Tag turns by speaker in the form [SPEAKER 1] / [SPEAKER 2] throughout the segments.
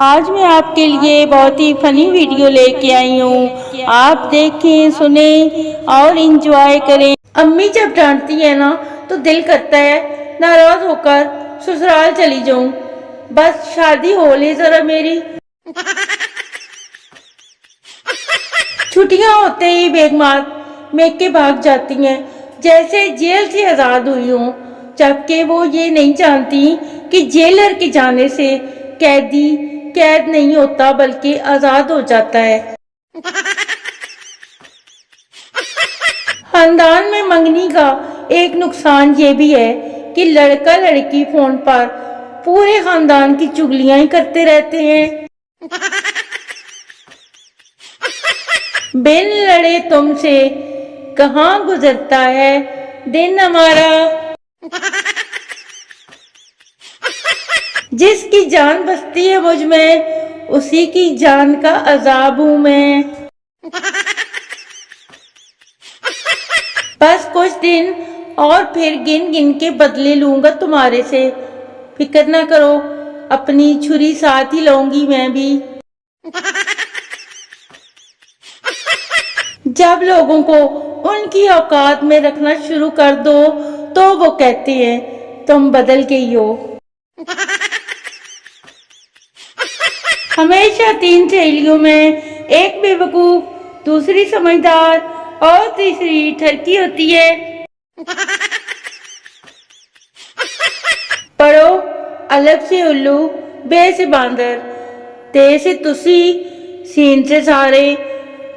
[SPEAKER 1] آج میں آپ کے لیے بہت ہی فنی ویڈیو لے کے آئی ہوں. آپ دیکھیں، سنیں اور انجوائے کریں. امی جب ڈانٹتی ہیں نا تو دل کرتا ہے ناراض ہو کر سسرال چلی جاؤں. بس شادی ہو لے ذرا میری. چھٹیاں ہوتے ہی بیگمات میکے بھاگ جاتی ہیں جیسے جیل سے آزاد ہوئی ہوں، جبکہ وہ یہ نہیں جانتی کہ جیلر کے جانے سے قیدی قید نہیں ہوتا بلکہ آزاد ہو جاتا ہے. خاندان میں منگنی کا ایک نقصان یہ بھی ہے کہ لڑکا لڑکی فون پر پورے خاندان کی چگلیاں ہی کرتے رہتے ہیں. بن لڑے تم سے کہاں گزرتا ہے دن ہمارا. جس کی جان بستی ہے مجھ میں اسی کی جان کا عذاب ہوں میں. بس کچھ دن اور پھر گن گن کے بدلے لوں گا تمہارے سے. فکر نہ کرو، اپنی چھری ساتھ ہی لاؤں گی میں بھی. جب لوگوں کو ان کی اوقات میں رکھنا شروع کر دو تو وہ کہتے ہیں تم بدل گئی ہو. ہمیشہ 3 سہیلیوں میں ایک بے وقوف، دوسری سمجھدار اور تیسری ٹھرکی ہوتی ہے. پڑھو، الف سے الو، بے سے باندر، تے سے تسی، سین سے سارے.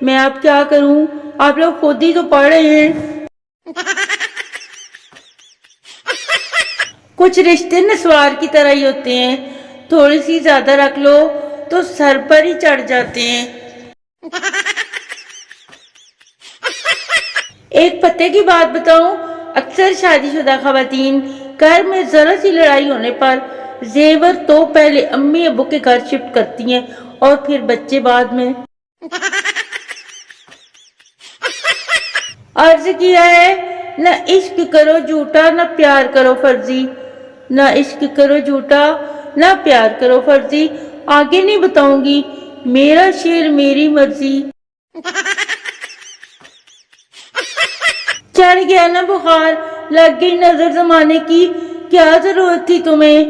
[SPEAKER 1] میں اب کیا کروں، آپ لوگ خود ہی تو پڑھ رہے ہیں. کچھ رشتے نسوار کی طرح ہی ہوتے ہیں، تھوڑی سی زیادہ رکھ لو تو سر پر ہی چڑھ جاتے ہیں. ایک پتے کی بات بتاؤں، اکثر شادی شدہ خواتین گھر میں ذرا سی لڑائی ہونے پر زیور تو پہلے امی ابو کے گھر شفٹ کرتی ہیں اور پھر بچے بعد میں. عرض کیا ہے، نہ عشق کرو جھوٹا نہ پیار کرو فرضی. نہ عشق کرو جھوٹا نہ پیار کرو فرضی. آگے نہیں بتاؤں گی، میرا شعر میری مرضی. چڑھ گیا نا بخار، لگ گئی نظر زمانے کی. کیا ضرورت تھی تمہیں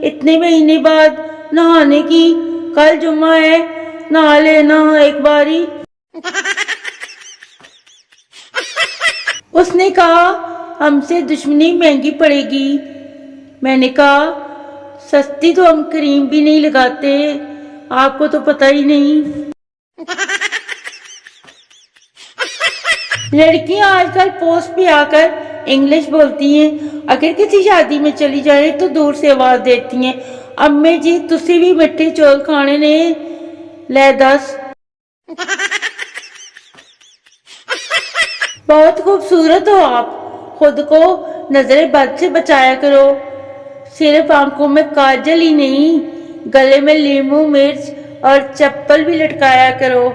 [SPEAKER 1] اتنے مہینے بعد نہانے کی. کل جمعہ ہے، نہا لینا ایک باری. اس نے کہا ہم سے دشمنی مہنگی پڑے گی. میں نے کہا سستی تو ہم کریم بھی نہیں لگاتے، آپ کو تو پتہ ہی نہیں. لڑکیاں آج کل پوسٹ پہ آ کر انگلش بولتی ہیں. اگر کسی شادی میں چلی جائے تو دور سے آواز دیتی ہیں، امی جی تسی بھی مٹھے چول کھانے نے لے دس. بہت خوبصورت ہو آپ، خود کو نظر بد سے بچایا کرو. صرف آنکھوں میں کاجل ہی نہیں، گلے میں لیموں مرچ اور چپل بھی لٹکایا کرو.